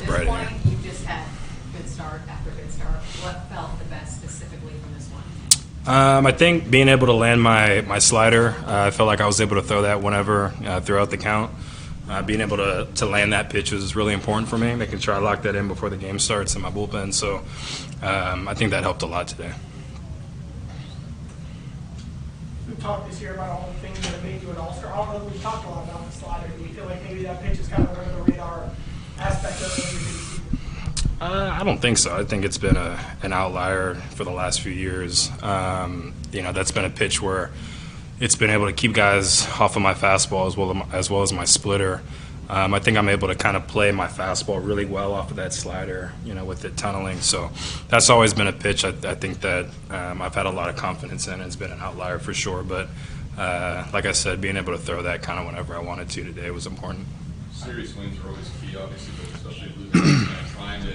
is bright in here. You just had good start after good start. What felt the best specifically from this one? I think being able to land my slider, I felt like I was able to throw that whenever throughout the count. Being able to land that pitch was really important for me, making sure I locked that in before the game starts in my bullpen. So I think that helped a lot today. We've talked this year about all the things that have made you an all-star. I don't know if we've talked a lot about the slider. Do you feel like maybe that pitch is kind of under the radar aspect of it? I don't think so. I think it's been an outlier for the last few years. That's been a pitch where it's been able to keep guys off of my fastball as well as my splitter. I think I'm able to kind of play my fastball really well off of that slider, with it tunneling. So that's always been a pitch I think that I've had a lot of confidence in. It's been an outlier for sure. But like I said, being able to throw that kind of whenever I wanted to today was important. Series wins are always key, obviously, but especially losing, trying to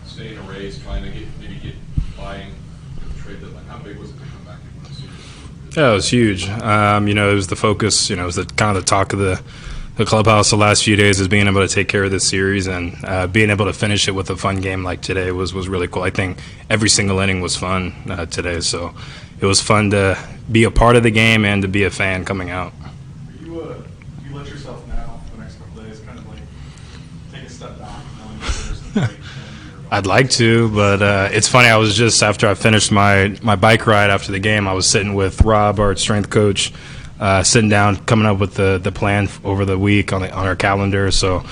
stay in a race, trying to get buying the trade deadline. How big was it to come back and win a series? Yeah, it was huge. It was the focus. It was the kind of the talk of the clubhouse the last few days is being able to take care of this series, and being able to finish it with a fun game like today was really cool. I think every single inning was fun today, so it was fun to be a part of the game and to be a fan coming out. You let yourself now the next couple of days kind of like take a step back, knowing that there's some great I'd like to, but it's funny. I was just after I finished my bike ride after the game, I was sitting with Rob, our strength coach, sitting down, coming up with the plan over the week on our calendar. So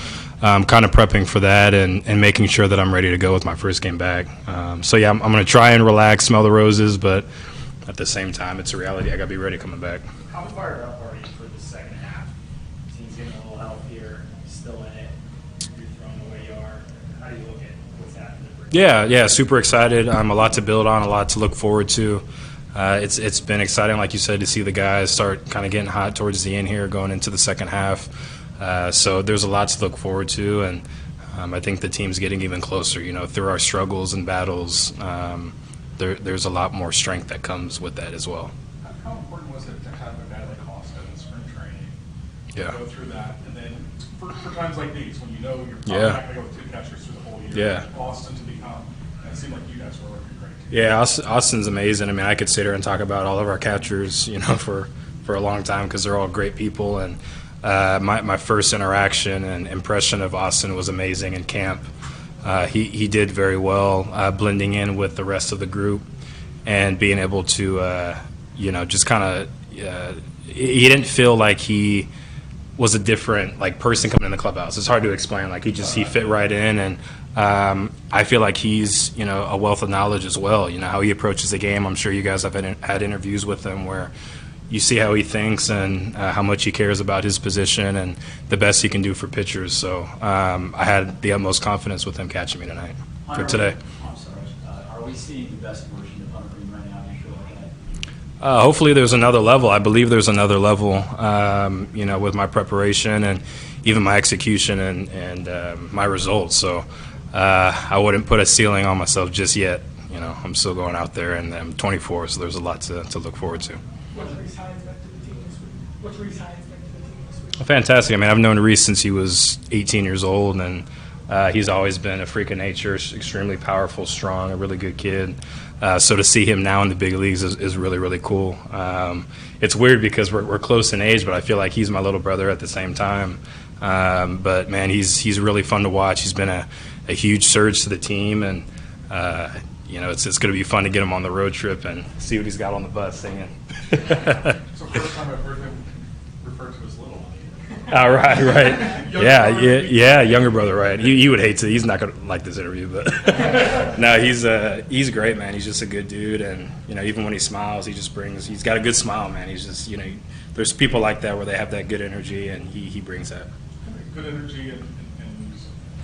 I'm kind of prepping for that and making sure that I'm ready to go with my first game back. I'm going to try and relax, smell the roses, but at the same time, it's a reality. I got to be ready coming back. How fired up are you for the second half? Team's getting a little healthier, still in it. You're throwing the way you are. How do you look at what's happening? Yeah, super excited. A lot to build on, a lot to look forward to. It's been exciting, like you said, to see the guys start kind of getting hot towards the end here, going into the second half. So there's a lot to look forward to, and I think the team's getting even closer. Through our struggles and battles, there's a lot more strength that comes with that as well. How important was it to have a guy like Austin in spring training to go through that, and then for times like these when you're probably not going to go with two catchers through the whole year, Austin to become, and it seemed like you guys were working great too. Yeah, Austin's amazing. I could sit here and talk about all of our catchers, for a long time because they're all great people. And my first interaction and impression of Austin was amazing in camp. He did very well blending in with the rest of the group and being able to, just kind of he didn't feel like he was a different person coming in the clubhouse. It's hard to explain. He fit right in, and I feel like he's a wealth of knowledge as well. How he approaches the game. I'm sure you guys have had interviews with him where you see how he thinks and how much he cares about his position and the best he can do for pitchers. So I had the utmost confidence with him catching me tonight for today. I'm sorry. Are we seeing the best version of Hunter Greene right now? Do you feel like that? Hopefully there's another level. I believe there's another level, with my preparation and even my execution and my results. So I wouldn't put a ceiling on myself just yet. I'm still going out there, and I'm 24, so there's a lot to look forward to. What's Reese Hines meant to the team this week? What's Reese Hines meant to the team this week? Fantastic. I've known Reese since he was 18 years old, and he's always been a freak of nature, extremely powerful, strong, a really good kid. So to see him now in the big leagues is really, really cool. It's weird because we're close in age, but I feel like he's my little brother at the same time. But, man, he's really fun to watch. He's been a huge surge to the team, and it's going to be fun to get him on the road trip and see what he's got on the bus singing. So first time I've heard him referred to as little. Oh, right. Yeah, younger brother, right. He would hate to. He's not going to like this interview, but no, he's great, man. He's just a good dude, and even when he smiles, he's got a good smile, man. He's just there's people like that where they have that good energy, and he brings that. Good energy and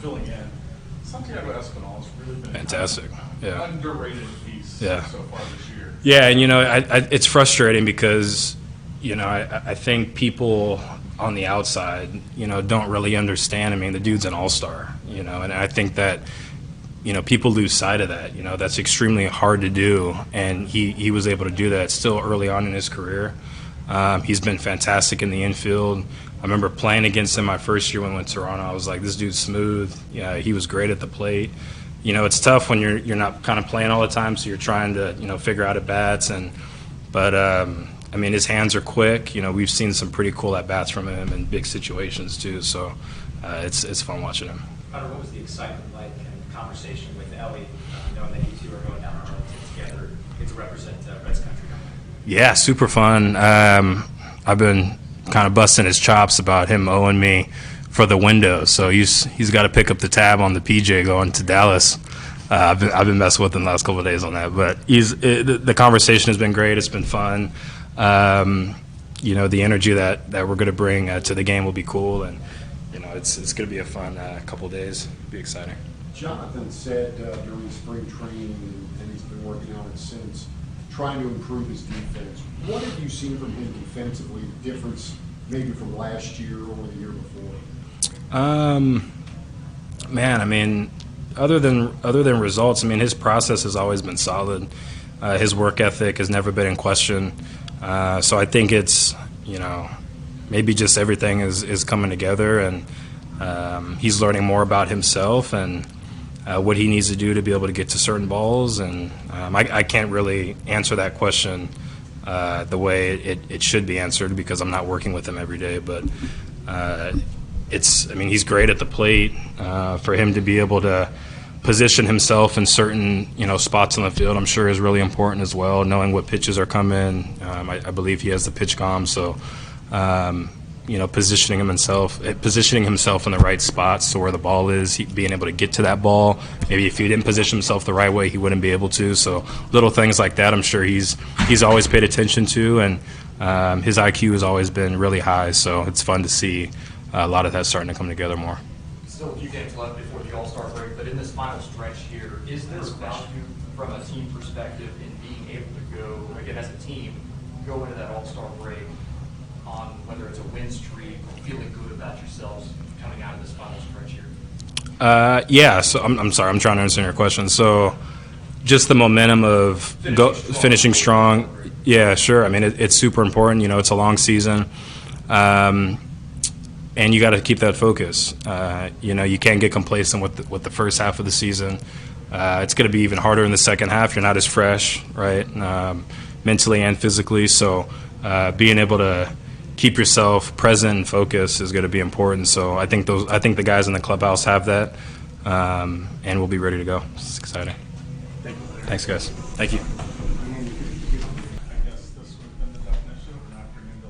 filling in. Santiago Espinal has really been fantastic. Yeah, underrated piece so far this year. Yeah, and it's frustrating because I think people on the outside don't really understand. The dude's an all-star, and I think that people lose sight of that. That's extremely hard to do, and he was able to do that still early on in his career. He's been fantastic in the infield. remember playing against him my first year when we went to Toronto. I was like, this dude's smooth. Yeah, he was great at the plate. You know, it's tough when you're not kind of playing all the time, so you're trying to, you know, figure out at bats. But I mean, his hands are quick. You know, we've seen some pretty cool at bats from him in big situations too. So it's fun watching him. What was the excitement like and conversation with Ellie, knowing that you two are going down Arlington together, get to represent Reds country? Yeah, super fun. I've been kind of busting his chops about him owing me for the window, so he's got to pick up the tab on the PJ going to Dallas. I've been messing with him the last couple of days on that, but the conversation has been great. It's been fun. You know, the energy that we're going to bring to the game will be cool, and you know, it's going to be a fun couple of days. It'll be exciting. Jonathan said during spring training, and he's been working on it since, trying to improve his defense. What have you seen from him defensively, the difference maybe from last year or the year before? Man, I mean, other than results, I mean, his process has always been solid. His work ethic has never been in question. So I think it's, you know, maybe just everything is coming together, and he's learning more about himself and what he needs to do to be able to get to certain balls. And I can't really answer that question the way it should be answered because I'm not working with him every day. But I mean, he's great at the plate. For him to be able to position himself in certain, you know, spots on the field, I'm sure is really important as well. Knowing what pitches are coming, I believe he has the pitch comm, so you know, positioning himself in the right spots, so where the ball is, being able to get to that ball. Maybe if he didn't position himself the right way, he wouldn't be able to. So little things like that, I'm sure he's always paid attention to, and his IQ has always been really high. So it's fun to see a lot of that starting to come together more. Still a few games left before the All-Star break, but in this final stretch here, is there value from a team perspective in being able to go, again, as a team, go into that All-Star break on whether it's a win streak or feeling good about yourselves coming out of this final stretch here? Yeah, so I'm sorry, I'm trying to understand your question. So just the momentum of finishing strong. Yeah, sure. I mean, it's super important. You know, it's a long season. And you got to keep that focus. You know, you can't get complacent with the first half of the season. It's going to be even harder in the second half. You're not as fresh, right, mentally and physically. So being able to keep yourself present and focused is going to be important. So I think the guys in the clubhouse have that, and we'll be ready to go. It's exciting. Thanks, guys. Thank you. I guess this would have been the definition of an afternoon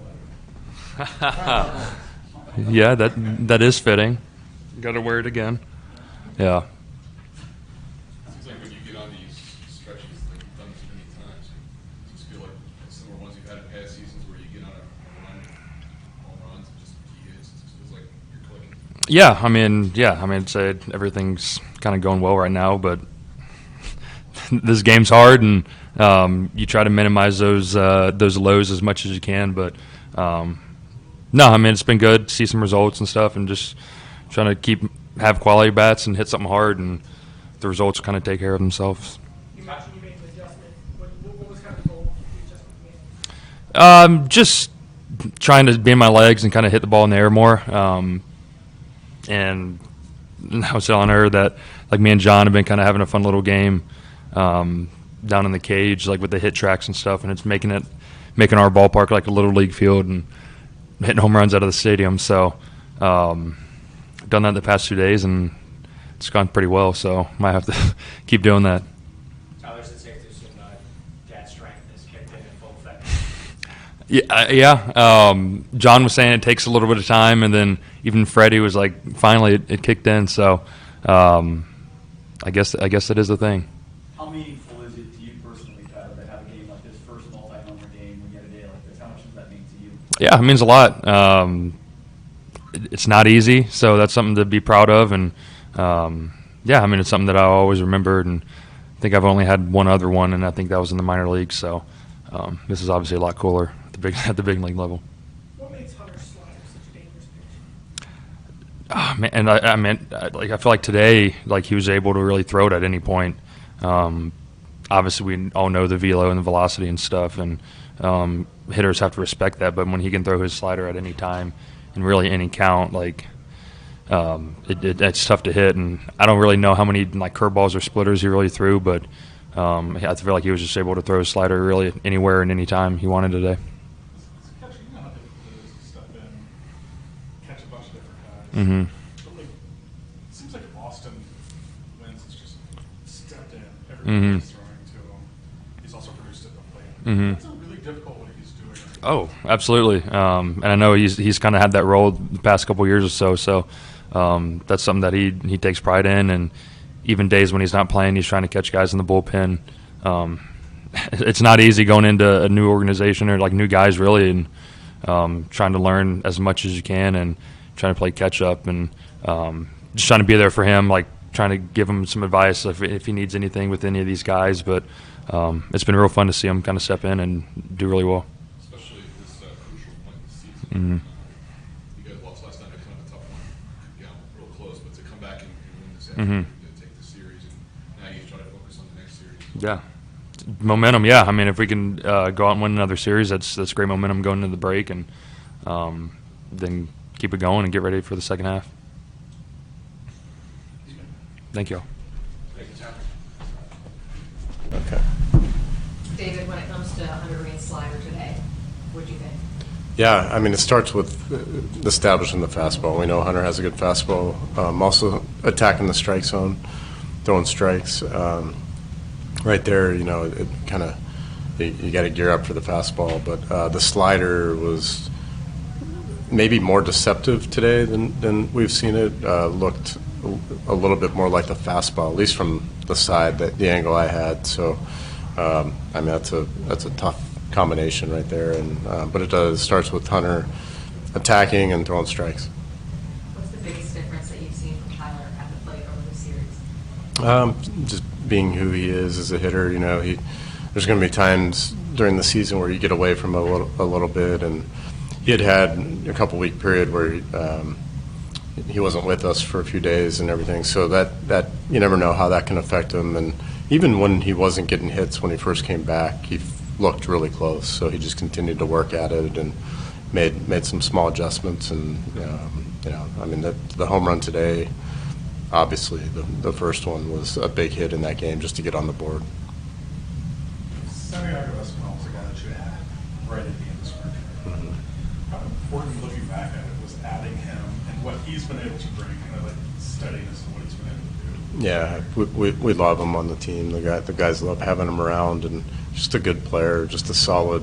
delay. Yeah, that is fitting. Got to wear it again. Yeah. Seems like when you get on these stretches, like you've done this many times, you just feel like similar ones you've had in past seasons where you get on a run, home runs, and just key hits. It just feels like you're clicking. Yeah, I mean, say everything's kind of going well right now, but this game's hard, and you try to minimize those lows as much as you can, but. No, I mean, it's been good to see some results and stuff, and just trying to have quality bats and hit something hard, and the results kind of take care of themselves. You mentioned you made an adjustment. What was kind of the goal of the adjustment you made? Just trying to bend my legs and kind of hit the ball in the air more. And I was telling her that, like, me and John have been kind of having a fun little game down in the cage, like with the hit tracks and stuff, and it's making our ballpark like a little league field and hitting home runs out of the stadium. So done that the past 2 days, and it's gone pretty well, so might have to keep doing that. Tyler, is it safe to assume dad's strength has kicked in full effect? Yeah. John was saying it takes a little bit of time, and then even Freddie was like, finally it kicked in. So I guess it is a thing. How meaningful is it to you personally, Tyler, to have a game like this, first multi-homer game when you had a day like this? How much does that mean to you? Yeah, it means a lot. It's not easy, so that's something to be proud of. And, yeah, I mean, it's something that I always remembered. And I think I've only had one other one, and I think that was in the minor leagues. So this is obviously a lot cooler at the big league level. What makes Hunter's slider such a dangerous pitch? Oh, man, and I feel like today, like, he was able to really throw it at any point. Obviously, we all know the velo and the velocity and stuff, and hitters have to respect that. But when he can throw his slider at any time, in really any count, like it's tough to hit. And I don't really know how many like curveballs or splitters he really threw, but I feel like he was just able to throw his slider really anywhere and anytime he wanted today. Catcher, you know how difficult it is to step in, catch a bunch of different guys. Mm-hmm. But like, it seems like Austin wins. It's just stepped in. Everybody's throwing to him. He's also produced at the plate. Mm-hmm. It's really difficult what he's doing. Oh, absolutely. And I know he's kind of had that role the past couple years or so. So that's something that he takes pride in. And even days when he's not playing, he's trying to catch guys in the bullpen. It's not easy going into a new organization or like new guys really, and trying to learn as much as you can and trying to play catch up and just trying to be there for him, like trying to give him some advice if he needs anything with any of these guys. But it's been real fun to see him kind of step in and do really well. Especially at this crucial point in the season. Mm-hmm. You guys lost last night, kind of a tough one. You know, real close, but to come back and win this Mm-hmm. afternoon, to take the series, and now you try to focus on the next series. Yeah. Momentum, yeah. I mean, if we can go out and win another series, that's great momentum going into the break, and then keep it going and get ready for the second half. Thank you all. Okay. David, when it comes to Hunter Greene's slider today, what do you think? Yeah, I mean, it starts with establishing the fastball. We know Hunter has a good fastball. Also attacking the strike zone, throwing strikes. Right there, you know, it kind of you got to gear up for the fastball. But the slider was maybe more deceptive today than we've seen it. Looked a little bit more like the fastball, at least from the side, the angle I had. So, I mean, that's a tough combination right there. And but it starts with Hunter attacking and throwing strikes. What's the biggest difference that you've seen from Tyler at the plate over the series? Just being who he is as a hitter, you know, there's going to be times during the season where you get away from a little bit, and he had a couple-week period where he wasn't with us for a few days and everything, so that you never know how that can affect him. And even when he wasn't getting hits when he first came back, he looked really close, so he just continued to work at it and made some small adjustments. And you know, I mean, the home run today, obviously the first one was a big hit in that game just to get on the board. Santiago Espinal was a guy that you had right at the end of spring training. Mm-hmm. How important, looking back at it, was adding him and what he's been able to bring, kind of like steadiness and what he's been able to do? Yeah, we love him on the team. The guys love having him around, and just a good player, just a solid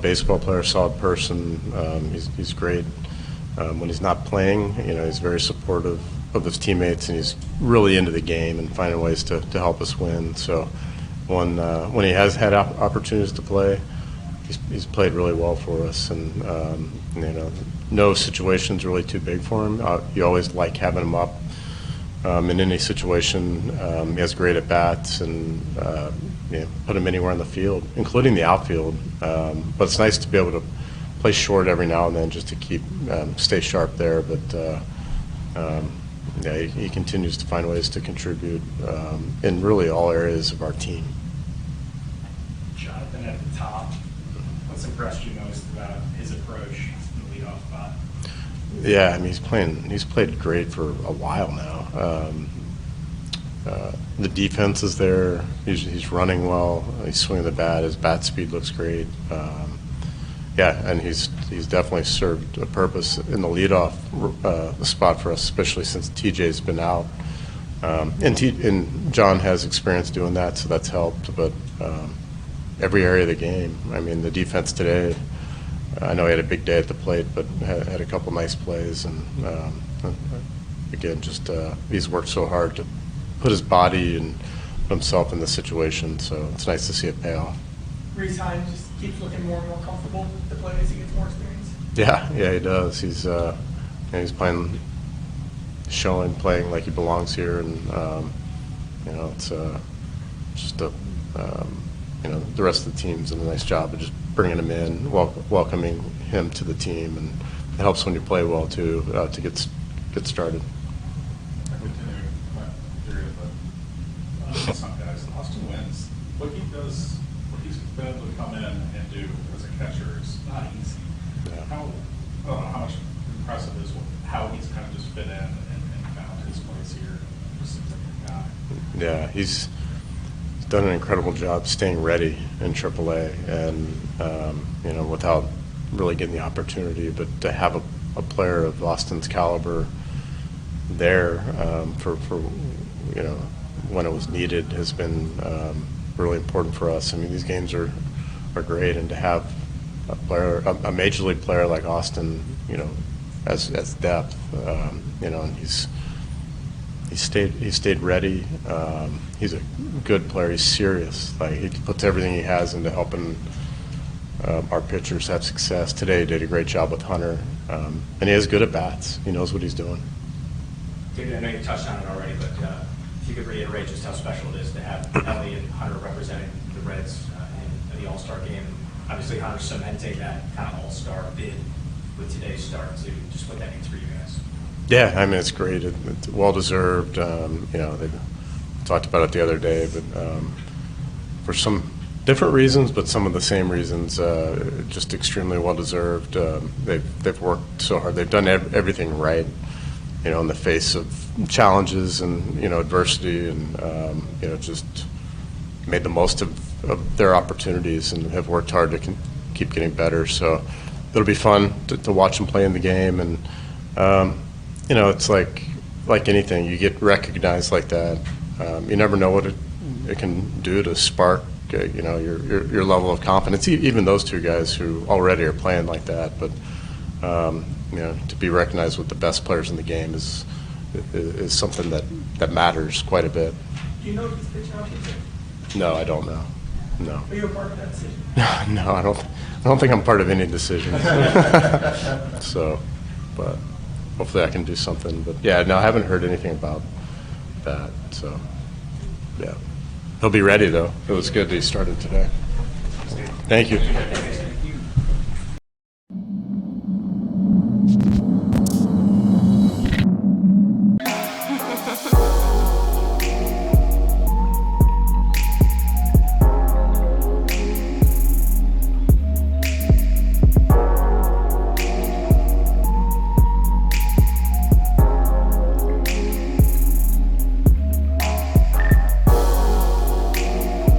baseball player, solid person. He's great. When he's not playing, you know, he's very supportive of his teammates, and he's really into the game and finding ways to help us win. So when he has had opportunities to play, he's played really well for us. And you know, no situation's really too big for him. You always like having him up in any situation. He has great at bats, and you know, put him anywhere on the field, including the outfield. But it's nice to be able to play short every now and then just to keep stay sharp there. But yeah, he continues to find ways to contribute in really all areas of our team. Jonathan at the top, what's impressed you most about his approach in the leadoff spot? Yeah, I mean, he's played great for a while now. The defense is there. He's running well. He's swinging the bat. His bat speed looks great. Yeah, and he's definitely served a purpose in the leadoff spot for us, especially since TJ's been out. And John has experience doing that, so that's helped. But every area of the game, I mean, the defense today, I know he had a big day at the plate, but had a couple nice plays. And again, just he's worked so hard to put his body and himself in the situation, so it's nice to see it pay off. Reese Hines just keeps looking more and more comfortable with the play as he gets more experience. Yeah, he does. He's playing like he belongs here, and you know, it's just you know, the rest of the team's done a nice job of just bringing him in, welcoming him to the team, and it helps when you play well too to get started. Some guys, Austin wins. What he's been able to come in and do as a catcher is not easy. Yeah. How Yeah, he's done an incredible job staying ready in AAA, and you know, without really getting the opportunity, but to have a player of Austin's caliber there for you know, when it was needed has been really important for us. I mean, these games are great, and to have a player, a major league player like Austin, you know, as depth, you know, and he stayed ready. He's a good player. He's serious. Like, he puts everything he has into helping our pitchers have success. Today he did a great job with Hunter, and he has good at bats. He knows what he's doing. David, I know you touched on it already, but if you could reiterate just how special it is to have Ellie and Hunter representing the Reds in the All-Star game. Obviously, Hunter cementing that kind of All-Star bid with today's start to just what that means for you guys. Yeah, I mean, it's great. It's well-deserved. You know, they talked about it the other day, but for some different reasons, but some of the same reasons, just extremely well-deserved. They've worked so hard. They've done everything right, you know, in the face of challenges and, you know, adversity, and, you know, just made the most of their opportunities and have worked hard to keep getting better. So it'll be fun to watch them play in the game. And, you know, it's like anything, you get recognized like that. You never know what it can do to spark, you know, your level of confidence. Even those two guys who already are playing like that, but you know, to be recognized with the best players in the game is something that matters quite a bit. Do you know if he's pitching on Tuesday? No, I don't know. No. Are you a part of that decision? No, I don't think I'm part of any decision. So, but hopefully I can do something. But yeah, no, I haven't heard anything about that. So, yeah, he'll be ready though. It was good that he started today. Thank you.